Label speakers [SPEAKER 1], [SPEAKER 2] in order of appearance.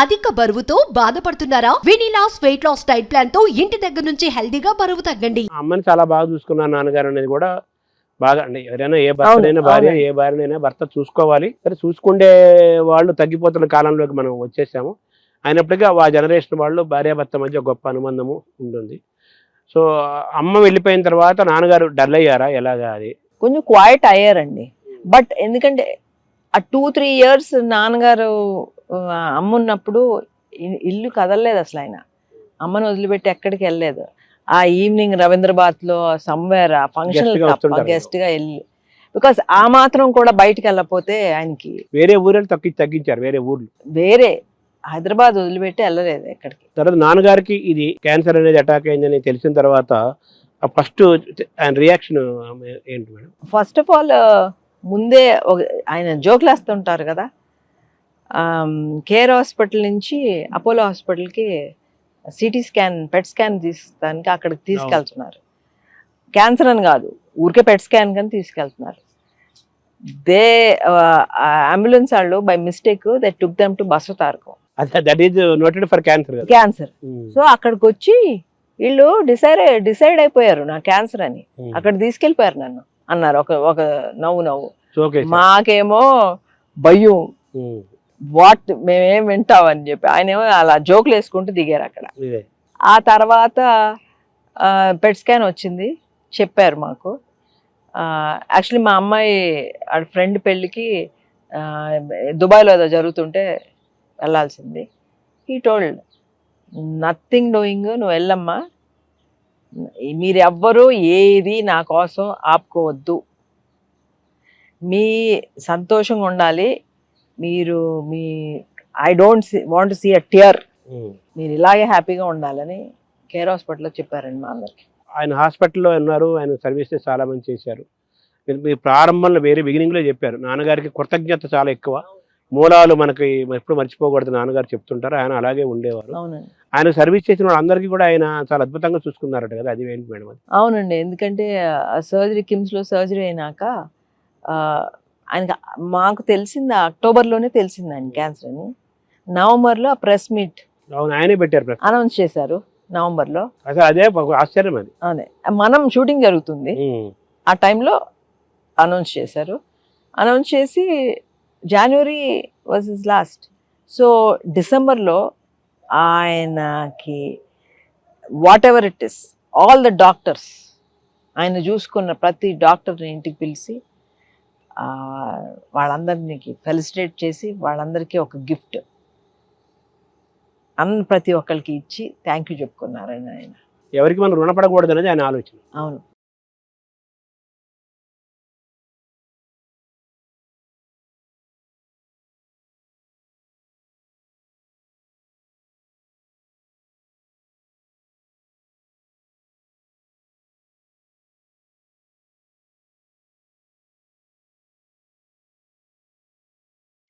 [SPEAKER 1] అధిక బరువుతో బాధపడుతున్నారా? వినిలాస్ వెయిట్ లాస్ డైట్ ప్లాన్ తో ఇంటి దగ్గర నుంచి హెల్దీగా బరువు తగ్గండి.
[SPEAKER 2] అమ్మని చాలా బాగా చూసుకున్నారు నాన్నగారు అనేది కూడా బాగా అండి. ఎవరైనా ఏ భర్తనైనా భార్య, ఏ భార్యనైనా భర్త చూసుకోవాలి. సరే చూసుకుండే వాళ్ళు తగ్గిపోతున్న కాలంలోకి మనం వచ్చేసాము. అయినప్పటికీ ఆ జనరేషన్ వాళ్ళు భార్యాభర్త మధ్య గొప్ప అనుబంధము ఉంటుంది. సో అమ్మ వెళ్ళిపోయిన తర్వాత నాన్నగారు డల్ అయ్యారా? ఎలాగా అది?
[SPEAKER 3] కొంచెం క్వైట్ అయ్యారండి. బట్ ఎందుకంటే ఆ 2-3 years నాన్నగారు అమ్మ ఉన్నప్పుడు ఇల్లు కదలలేదు అసలు. ఆయన అమ్మను వదిలిపెట్టి ఎక్కడికి వెళ్ళలేదు. ఆ ఈవినింగ్ రవీంద్రబాద్లో సమ్వేర్ ఆ ఫంక్షన్ గెస్ట్ గా వెళ్ళి, బికాస్ ఆ మాత్రం కూడా బయటకు వెళ్ళకపోతే ఆయనకి
[SPEAKER 2] వేరే ఊరు తగ్గించారు. వేరే ఊర్లు,
[SPEAKER 3] వేరే హైదరాబాద్ వదిలిపెట్టి వెళ్ళలేదు ఎక్కడికి.
[SPEAKER 2] తర్వాత నాన్నగారికి ఇది క్యాన్సర్ అనేది అటాక్ అయిందని తెలిసిన తర్వాత ఫస్ట్ ఆయన రియాక్షన్ ఏంటి మేడం?
[SPEAKER 3] ఫస్ట్ ఆఫ్ ఆల్ ముందే ఆయన జోకులు వేస్తుంటారు కదా, కేర్ హాస్పిటల్ నుంచి అపోలో హాస్పిటల్కి సిటీ స్కాన్, పెట్ స్కాన్ తీసుకోడానికి అక్కడికి తీసుకెళ్తున్నారు. క్యాన్సర్ అని కాదు, ఊరికే పెట్ స్కాన్ కానీ తీసుకెళ్తున్నారు. అంబులెన్స్ వాళ్ళు by mistake they took them to Basavatarakam.
[SPEAKER 2] That is noted for cancer.
[SPEAKER 3] Cancer. So అక్కడికి వచ్చి వీళ్ళు డిసైడ్ అయిపోయారు నా క్యాన్సర్ అని. అక్కడ తీసుకెళ్ళిపోయారు నన్ను అన్నారు. ఒక నవ్వు. మాకేమో భయం, వాట్ మేమేం వింటామని చెప్పి ఆయనేమో అలా జోకులు వేసుకుంటూ దిగారు అక్కడ. ఆ తర్వాత పెట్ స్కాన్ వచ్చింది, చెప్పారు మాకు. యాక్చువల్లీ మా అమ్మాయి ఫ్రెండ్ పెళ్ళికి దుబాయ్లో ఏదో జరుగుతుంటే వెళ్ళాల్సింది. హీ టోల్డ్ నథింగ్ డూయింగ్, నువ్వు వెళ్ళమ్మా, మీరు ఎవ్వరూ ఏది నా కోసం ఆపుకోవద్దు, మీ సంతోషంగా ఉండాలి, మీరు I don't want to see a tear, మీరు ఇలాగే హ్యాపీగా ఉండాలని కేర్ హాస్పిటల్లో చెప్పారండి మా అందరికి.
[SPEAKER 2] ఆయన హాస్పిటల్లో ఉన్నారు, ఆయన సర్వీసెస్ చాలా మంది చేశారు. మీరు ప్రారంభంలో బిగినింగ్లో చెప్పారు నాన్నగారికి కృతజ్ఞత చాలా ఎక్కువ, మూలాలు మనకి ఎప్పుడు మర్చిపోకూడదు నాన్నగారు చెప్తుంటారు. ఆయన అలాగే ఉండేవారు. ఆయన సర్వీస్ చేసిన వాళ్ళందరికీ కూడా ఆయన చాలా అద్భుతంగా చూసుకున్నారట కదా, అది ఏంటి మేడం? అది
[SPEAKER 3] అవునండి. ఎందుకంటే సర్జరీ, కిమ్స్లో సర్జరీ అయినాక ఆయనకి మాకు తెలిసింది అక్టోబర్లోనే తెలిసింది ఆయన క్యాన్సర్ అని. నవంబర్లో ఆ ప్రెస్ మీట్
[SPEAKER 2] ఆయనే పెట్టారు,
[SPEAKER 3] అనౌన్స్ చేశారు నవంబర్లో.
[SPEAKER 2] అసలు అదే ఆశ్చర్యం. అది
[SPEAKER 3] అదే మనం షూటింగ్ జరుగుతుంది ఆ టైంలో అనౌన్స్ చేశారు. అనౌన్స్ చేసి జనవరి వాజ్ హిస్ లాస్ట్. సో డిసెంబర్లో ఆయనకి what ever it is, all the doctors, ఆయన చూసుకున్న ప్రతి డాక్టర్ని ఇంటికి పిలిచి వాళ్ళందరినీ ఫెలిసిటేట్ చేసి వాళ్ళందరికీ ఒక గిఫ్ట్ ప్రతి ఒక్కరికి ఇచ్చి థ్యాంక్ యూ చెప్పుకున్నారు ఆయన.
[SPEAKER 2] ఎవరికి మనం రుణపడకూడదు అనేది ఆయన ఆలోచన.
[SPEAKER 3] అవును.